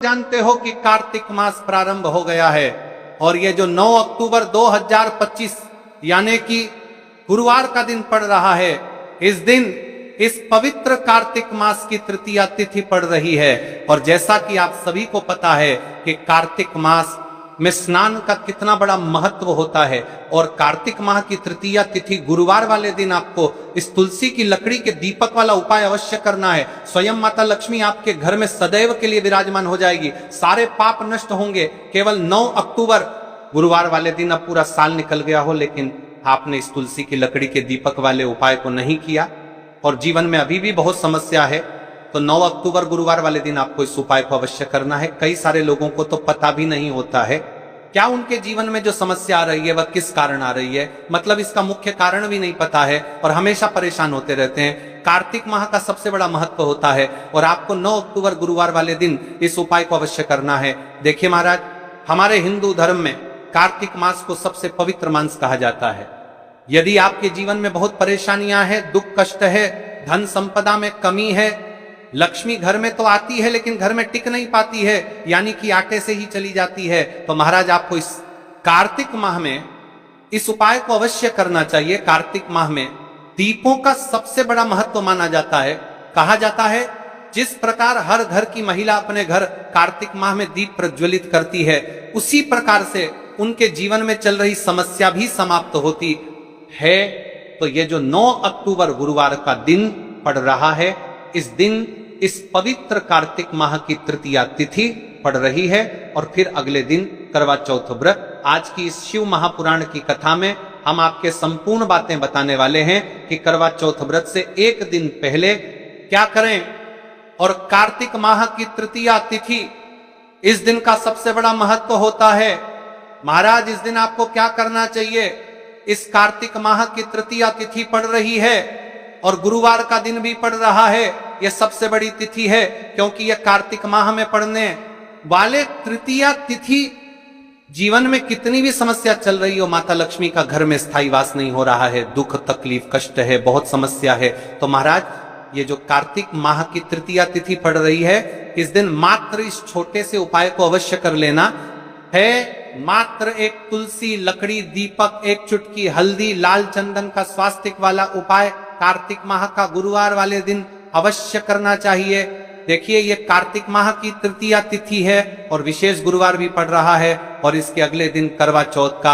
जानते हो कि कार्तिक मास प्रारंभ हो गया है और ये जो 9 अक्टूबर 2025 यानी कि गुरुवार का दिन पड़ रहा है, इस दिन इस पवित्र कार्तिक मास की तृतीया तिथि पड़ रही है। और जैसा कि आप सभी को पता है कि कार्तिक मास में स्नान का कितना बड़ा महत्व होता है और कार्तिक माह की तृतीया तिथि गुरुवार वाले दिन आपको इस तुलसी की लकड़ी के दीपक वाला उपाय अवश्य करना है। स्वयं माता लक्ष्मी आपके घर में सदैव के लिए विराजमान हो जाएगी, सारे पाप नष्ट होंगे। केवल 9 अक्टूबर गुरुवार वाले दिन अब पूरा साल निकल गया हो, लेकिन आपने इस तुलसी की लकड़ी के दीपक वाले उपाय को नहीं किया और जीवन में अभी भी बहुत समस्या है, तो 9 अक्टूबर गुरुवार वाले दिन आपको इस उपाय को अवश्य करना है। कई सारे लोगों को तो पता भी नहीं होता है क्या उनके जीवन में जो समस्या आ रही है वह किस कारण आ रही है, मतलब इसका मुख्य कारण भी नहीं पता है और हमेशा परेशान होते रहते हैं। कार्तिक माह का सबसे बड़ा महत्व होता है और आपको 9 अक्टूबर गुरुवार वाले दिन इस उपाय को अवश्य करना है। देखिए महाराज, हमारे हिंदू धर्म में कार्तिक मास को सबसे पवित्र मास कहा जाता है। यदि आपके जीवन में बहुत परेशानियां हैं, दुख कष्ट है, धन संपदा में कमी है, लक्ष्मी घर में तो आती है लेकिन घर में टिक नहीं पाती है, यानी कि आटे से ही चली जाती है, तो महाराज आपको इस कार्तिक माह में इस उपाय को अवश्य करना चाहिए। कार्तिक माह में दीपों का सबसे बड़ा महत्व माना जाता है। कहा जाता है जिस प्रकार हर घर की महिला अपने घर कार्तिक माह में दीप प्रज्वलित करती है, उसी प्रकार से उनके जीवन में चल रही समस्या भी समाप्त होती है। तो ये जो 9 अक्टूबर गुरुवार का दिन पड़ रहा है, इस दिन इस पवित्र कार्तिक माह की तृतीया तिथि पड़ रही है और फिर अगले दिन करवा चौथ व्रत। आज की इस शिव महापुराण की कथा में हम आपके संपूर्ण बातें बताने वाले हैं कि करवा चौथ व्रत से एक दिन पहले क्या करें और कार्तिक माह की तृतीया तिथि, इस दिन का सबसे बड़ा महत्व होता है। महाराज, इस दिन आपको क्या करना चाहिए? इस कार्तिक माह की तृतीया तिथि पड़ रही है और गुरुवार का दिन भी पड़ रहा है। यह सबसे बड़ी तिथि है क्योंकि यह कार्तिक माह में पड़ने वाले तृतीया तिथि, जीवन में कितनी भी समस्या चल रही हो, माता लक्ष्मी का घर में स्थायी वास नहीं हो रहा है, दुख तकलीफ कष्ट है, बहुत समस्या है, तो महाराज ये जो कार्तिक माह की तृतीया तिथि पड़ रही है, इस दिन मात्र इस छोटे से उपाय को अवश्य कर लेना है। मात्र एक तुलसी लकड़ी दीपक, एक चुटकी हल्दी, लाल चंदन का स्वास्तिक वाला उपाय कार्तिक माह का गुरुवार वाले दिन अवश्य करना चाहिए। देखिए, ये कार्तिक माह की तृतीया तिथि है और विशेष गुरुवार भी पड़ रहा है और इसके अगले दिन करवा चौथ का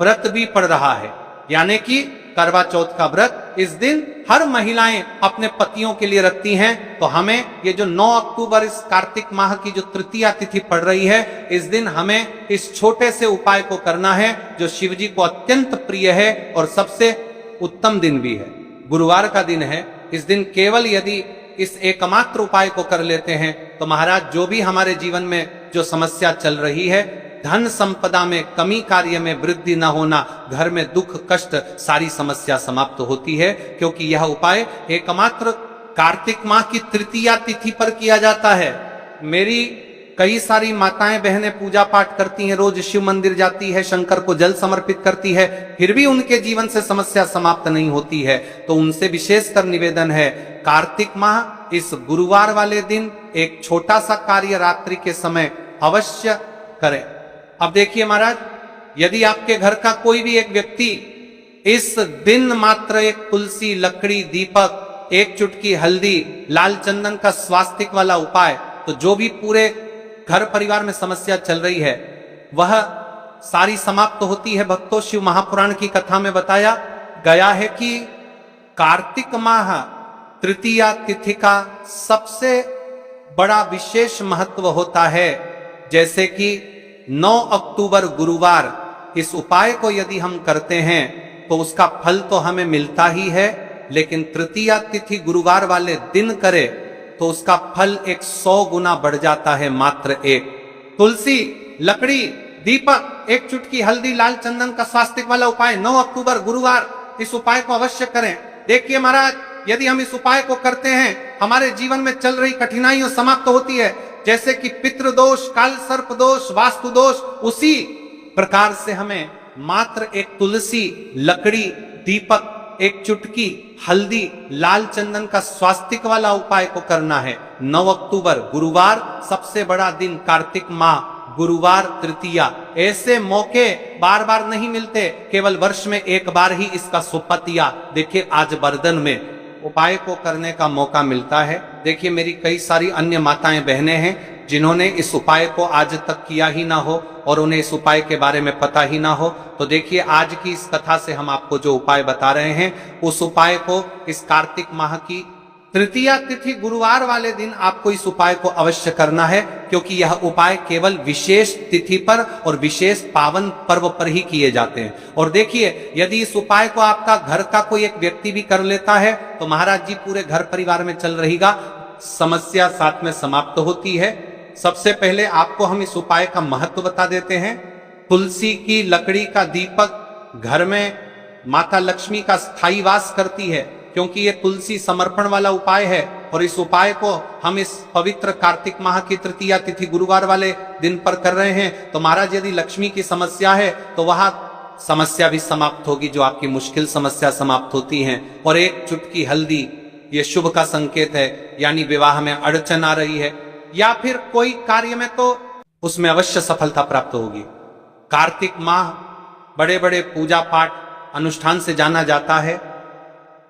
व्रत भी पड़ रहा है, यानी कि करवा चौथ का व्रत इस दिन हर महिलाएं अपने पतियों के लिए रखती हैं। तो हमें ये जो 9 अक्टूबर इस कार्तिक माह की जो तृतीया तिथि पड़ रही है, इस दिन हमें इस छोटे से उपाय को करना है जो शिव जी को अत्यंत प्रिय है और सबसे उत्तम दिन भी है। गुरुवार का दिन है, इस दिन केवल यदि इस एकमात्र उपाय को कर लेते हैं तो महाराज जो भी हमारे जीवन में जो समस्या चल रही है, धन संपदा में कमी, कार्य में वृद्धि न होना, घर में दुख कष्ट, सारी समस्या समाप्त होती है, क्योंकि यह उपाय एकमात्र कार्तिक माह की तृतीया तिथि पर किया जाता है। मेरी कई सारी माताएं बहनें पूजा पाठ करती हैं, रोज शिव मंदिर जाती है, शंकर को जल समर्पित करती है, फिर भी उनके जीवन से समस्या समाप्त नहीं होती है। तो उनसे विशेषकर निवेदन है, कार्तिक माह इस गुरुवार वाले दिन एक छोटा सा कार्य रात्रि के समय अवश्य करें। अब देखिए महाराज, यदि आपके घर का कोई भी एक व्यक्ति इस दिन मात्र एक तुलसी लकड़ी दीपक, एक चुटकी हल्दी, लाल चंदन का स्वास्तिक वाला उपाय, तो जो भी पूरे घर परिवार में समस्या चल रही है वह सारी समाप्त होती है। भक्तों, शिव महापुराण की कथा में बताया गया है कि कार्तिक माह तृतीया तिथि का सबसे बड़ा विशेष महत्व होता है। जैसे कि 9 अक्टूबर गुरुवार इस उपाय को यदि हम करते हैं तो उसका फल तो हमें मिलता ही है, लेकिन तृतीया तिथि गुरुवार वाले दिन करे तो उसका फल 100 गुना बढ़ जाता है। मात्र एक तुलसी लकड़ी दीपक, एक चुटकी हल्दी, लाल चंदन का स्वास्तिक वाला उपाय 9 अक्टूबर गुरुवार, इस उपाय को अवश्य करें। देखिए महाराज, यदि हम इस उपाय को करते हैं, हमारे जीवन में चल रही कठिनाइयां समाप्त होती है, जैसे कि पितृदोष, काल सर्प दोष, वास्तु दोष, उसी प्रकार से हमें मात्र एक तुलसी लकड़ी दीपक एक चुटकी हल्दी, लाल चंदन का स्वास्तिक वाला उपाय को करना है। 9 अक्टूबर गुरुवार, सबसे बड़ा दिन कार्तिक माह, गुरुवार तृतीया। ऐसे मौके बार बार नहीं मिलते, केवल वर्ष में एक बार ही इसका सुपतिया देखिए आज बर्दन में उपाय को करने का मौका मिलता है। देखिए मेरी कई सारी अन्य माताएं बहनें हैं जिन्होंने इस उपाय को आज तक किया ही ना हो और उन्हें इस उपाय के बारे में पता ही ना हो। तो देखिए आज की इस कथा से हम आपको जो उपाय बता रहे हैं, उस उपाय को इस कार्तिक माह की तृतीया तिथि गुरुवार वाले दिन आपको इस उपाय को अवश्य करना है, क्योंकि यह उपाय केवल विशेष तिथि पर और विशेष पावन पर्व पर ही किए जाते हैं। और देखिए यदि इस उपाय को आपका घर का कोई एक व्यक्ति भी कर लेता है तो महाराज जी पूरे घर परिवार में चल रहेगा, समस्या साथ में समाप्त होती है। सबसे पहले आपको हम इस उपाय का महत्व बता देते हैं। तुलसी की लकड़ी का दीपक घर में माता लक्ष्मी का स्थायी वास करती है, क्योंकि ये तुलसी समर्पण वाला उपाय है। और इस उपाय को हम इस पवित्र कार्तिक माह की तृतीया तिथि गुरुवार वाले दिन पर कर रहे हैं। तो महाराज यदि लक्ष्मी की समस्या है तो वहां समस्या भी समाप्त होगी, जो आपकी मुश्किल समस्या समाप्त होती है। और एक चुटकी हल्दी ये शुभ का संकेत है, यानी विवाह में अड़चन आ रही है या फिर कोई कार्य में, तो उसमें अवश्य सफलता प्राप्त होगी। कार्तिक माह बड़े बड़े पूजा पाठ अनुष्ठान से जाना जाता है।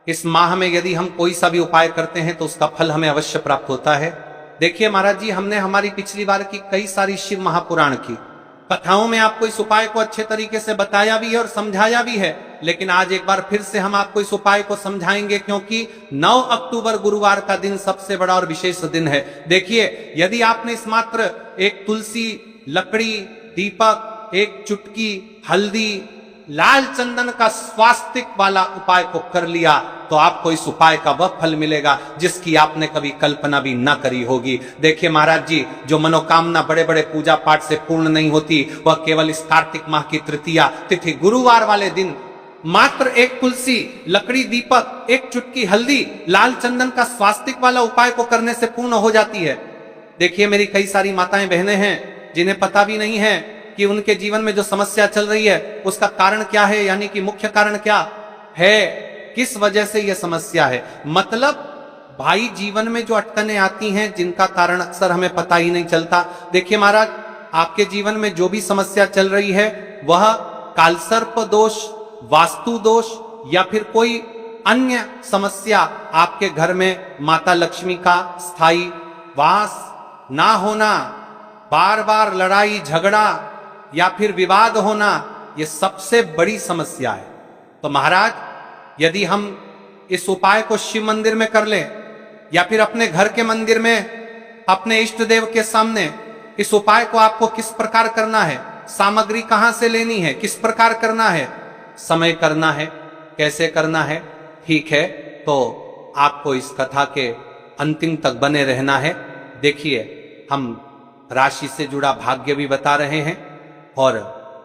इस माह में यदि हम कोई सा भी उपाय करते हैं तो उसका फल हमें अवश्य प्राप्त होता है। देखिए महाराज जी, हमने हमारी पिछली बार की कई सारी शिव महापुराण की कथाओं में आपको इस उपाय को अच्छे तरीके से बताया भी है और समझाया भी है, लेकिन आज एक बार फिर से हम आपको इस उपाय को समझाएंगे, क्योंकि 9 अक्टूबर गुरुवार का दिन सबसे बड़ा और विशेष दिन है। देखिए यदि आपने इस मात्र एक तुलसी, लकड़ी, दीपक, एक चुटकी हल्दी, लाल चंदन का स्वास्तिक वाला उपाय को कर लिया तो आपको इस उपाय का वह फल मिलेगा जिसकी आपने कभी कल्पना भी ना करी होगी। देखिए महाराज जी, जो मनोकामना बड़े बड़े पूजा पाठ से पूर्ण नहीं होती, वह केवल इस कार्तिक माह की तृतीया तिथि गुरुवार वाले दिन मात्र एक तुलसी, लकड़ी, दीपक, एक चुटकी हल्दी, लाल चंदन का स्वास्तिक वाला उपाय को करने से पूर्ण हो जाती है। देखिए मेरी कई सारी माताएं बहनें हैं जिन्हें पता भी नहीं है कि उनके जीवन में जो समस्या चल रही है उसका कारण क्या है, यानी कि मुख्य कारण क्या है, किस वजह से यह समस्या है। मतलब भाई जीवन में जो अटकनें आती हैं जिनका कारण अक्सर हमें पता ही नहीं चलता। देखिए महाराज, आपके जीवन में जो भी समस्या चल रही है वह कालसर्प दोष, वास्तु दोष या फिर कोई अन्य समस्या आपके घर में माता लक्ष्मी का स्थायी वास ना होना, बार बार लड़ाई झगड़ा या फिर विवाद होना, यह सबसे बड़ी समस्या है। तो महाराज यदि हम इस उपाय को शिव मंदिर में कर लें या फिर अपने घर के मंदिर में अपने इष्ट देव के सामने, इस उपाय को आपको किस प्रकार करना है, सामग्री कहां से लेनी है, किस प्रकार करना है, समय करना है, कैसे करना है, ठीक है, तो आपको इस कथा के अंतिम तक बने रहना है। देखिए हम राशि से जुड़ा भाग्य भी बता रहे हैं और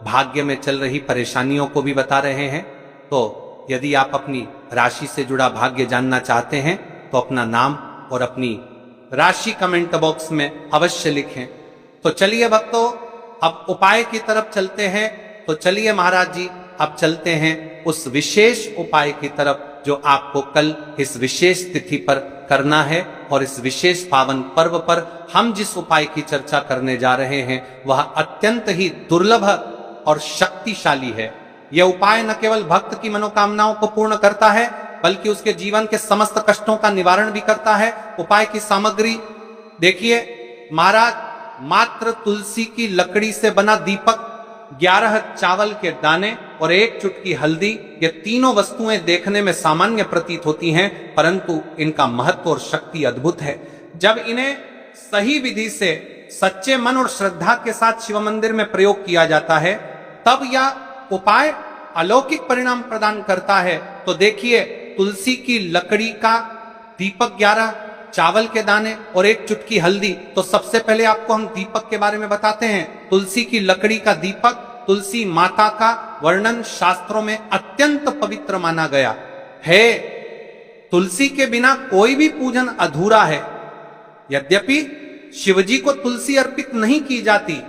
भाग्य में चल रही परेशानियों को भी बता रहे हैं। तो यदि आप अपनी राशि से जुड़ा भाग्य जानना चाहते हैं तो अपना नाम और अपनी राशि कमेंट बॉक्स में अवश्य लिखें। तो चलिए भक्तों, अब उपाय की तरफ चलते हैं। तो चलिए महाराज जी, अब चलते हैं उस विशेष उपाय की तरफ जो आपको कल इस विशेष तिथि पर करना है। और इस विशेष पावन पर्व पर हम जिस उपाय की चर्चा करने जा रहे हैं वह अत्यंत ही दुर्लभ और शक्तिशाली है। यह उपाय न केवल भक्त की मनोकामनाओं को पूर्ण करता है बल्कि उसके जीवन के समस्त कष्टों का निवारण भी करता है। उपाय की सामग्री देखिए महाराज, मात्र तुलसी की लकड़ी से बना दीपक, 11 चावल के दाने और एक चुटकी हल्दी, ये तीनों वस्तुएं देखने में सामान्य प्रतीत होती हैं, परंतु इनका महत्व और शक्ति अद्भुत है। जब इन्हें सही विधि से सच्चे मन और श्रद्धा के साथ शिव मंदिर में प्रयोग किया जाता है तब यह उपाय अलौकिक परिणाम प्रदान करता है। तो देखिए, तुलसी की लकड़ी का दीपक, 11 चावल के दाने और एक चुटकी हल्दी। तो सबसे पहले आपको हम दीपक के बारे में बताते हैं। तुलसी की लकड़ी का दीपक, तुलसी माता का वर्णन शास्त्रों में अत्यंत पवित्र माना गया है। तुलसी के बिना कोई भी पूजन अधूरा है। यद्यपि शिवजी को तुलसी अर्पित नहीं की जाती,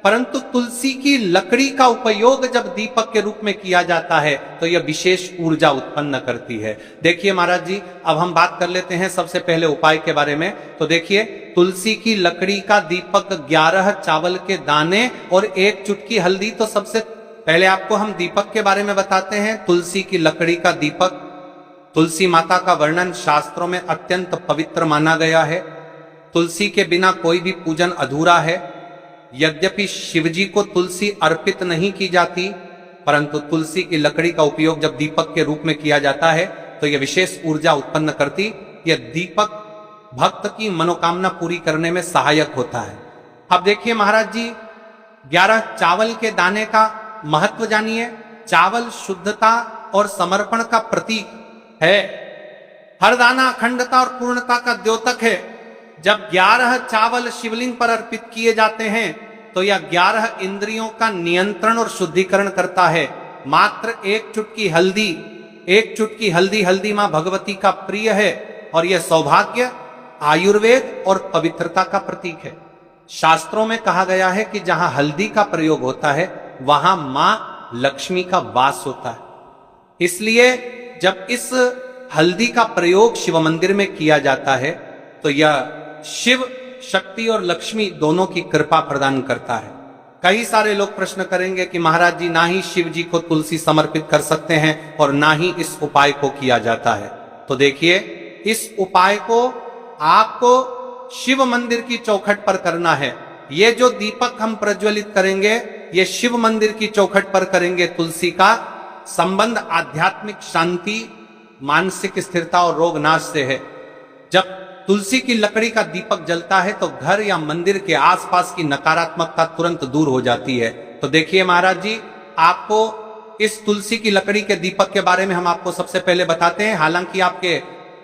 परंतु तुलसी की लकड़ी का उपयोग जब दीपक के रूप में किया जाता है तो यह विशेष ऊर्जा उत्पन्न करती है। देखिए महाराज जी, अब हम बात कर लेते हैं सबसे पहले उपाय के बारे में। तो देखिए, तुलसी की लकड़ी का दीपक, 11 चावल के दाने और 1 चुटकी हल्दी। तो सबसे पहले आपको हम दीपक के बारे में बताते हैं। तुलसी की लकड़ी का दीपक, तुलसी माता का वर्णन शास्त्रों में अत्यंत पवित्र माना गया है। तुलसी के बिना कोई भी पूजन अधूरा है। यद्यपि शिवजी को तुलसी अर्पित नहीं की जाती, परंतु तुलसी की लकड़ी का उपयोग जब दीपक के रूप में किया जाता है तो यह विशेष ऊर्जा उत्पन्न करती। यह दीपक भक्त की मनोकामना पूरी करने में सहायक होता है। अब देखिए महाराज जी, 11 चावल के दाने का महत्व जानिए। चावल शुद्धता और समर्पण का प्रतीक है। हर दाना अखंडता और पूर्णता का द्योतक है। जब 11 चावल शिवलिंग पर अर्पित किए जाते हैं तो यह 11 इंद्रियों का नियंत्रण और शुद्धिकरण करता है। मात्र 1 चुटकी हल्दी, 1 चुटकी हल्दी, हल्दी मां भगवती का प्रिय है और यह सौभाग्य, आयुर्वेद और पवित्रता का प्रतीक है। शास्त्रों में कहा गया है कि जहां हल्दी का प्रयोग होता है वहां मां लक्ष्मी का वास होता है। इसलिए जब इस हल्दी का प्रयोग शिव मंदिर में किया जाता है तो यह शिव शक्ति और लक्ष्मी दोनों की कृपा प्रदान करता है। कई सारे लोग प्रश्न करेंगे कि महाराज जी, ना ही शिव जी को तुलसी समर्पित कर सकते हैं और ना ही इस उपाय को किया जाता है। तो देखिए, इस उपाय को आपको शिव मंदिर की चौखट पर करना है। ये जो दीपक हम प्रज्वलित करेंगे ये शिव मंदिर की चौखट पर करेंगे। तुलसी का संबंध आध्यात्मिक शांति, मानसिक स्थिरता और रोग नाश से है। जब तुलसी की लकड़ी का दीपक जलता है तो घर या मंदिर के आसपास की नकारात्मकता तुरंत दूर हो जाती है। तो देखिए महाराज जी, आपको इस तुलसी की लकड़ी के दीपक के बारे में हम आपको सबसे पहले बताते हैं। हालांकि आपके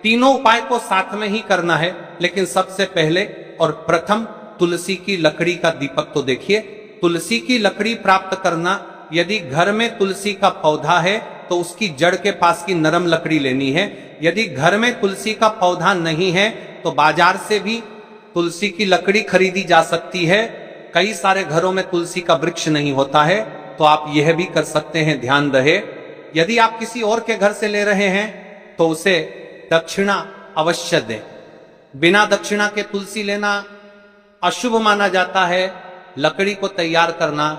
तीनों उपाय को साथ में ही करना है, लेकिन सबसे पहले और प्रथम तुलसी की लकड़ी का दीपक। तो देखिए, तुलसी की लकड़ी प्राप्त करना, यदि घर में तुलसी का पौधा है तो उसकी जड़ के पास की नरम लकड़ी लेनी है। यदि घर में तुलसी का पौधा नहीं है तो बाजार से भी तुलसी की लकड़ी खरीदी जा सकती है। कई सारे घरों में तुलसी का वृक्ष नहीं होता है, तो आप यह भी कर सकते हैं। ध्यान रहे, यदि आप किसी और के घर से ले रहे हैं तो उसे दक्षिणा अवश्य दें। बिना दक्षिणा के तुलसी लेना अशुभ माना जाता है। लकड़ी को तैयार करना,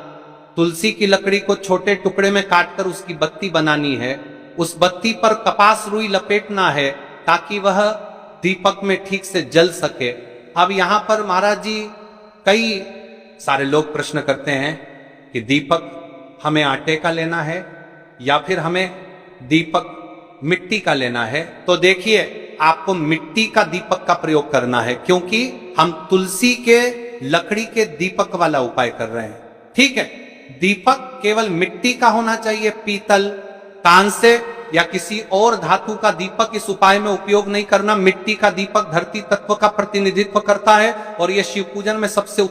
तुलसी की लकड़ी को छोटे टुकड़े में काटकर उसकी बत्ती बनानी है। उस बत्ती पर कपास रुई लपेटना है ताकि वह दीपक में ठीक से जल सके। अब यहां पर महाराज जी, कई सारे लोग प्रश्न करते हैं कि दीपक हमें आटे का लेना है या फिर हमें दीपक मिट्टी का लेना है। तो देखिए, आपको मिट्टी का दीपक का प्रयोग करना है, क्योंकि हम तुलसी के लकड़ी के दीपक वाला उपाय कर रहे हैं। ठीक है, दीपक केवल मिट्टी का होना चाहिए। पीतल, कांसे या किसी और धातु का दीपक इस उपाय में उपयोग नहीं करना। मिट्टी का दीपक धरती तत्व का प्रतिनिधित्व करता है और यह शिव पूजन में सबसे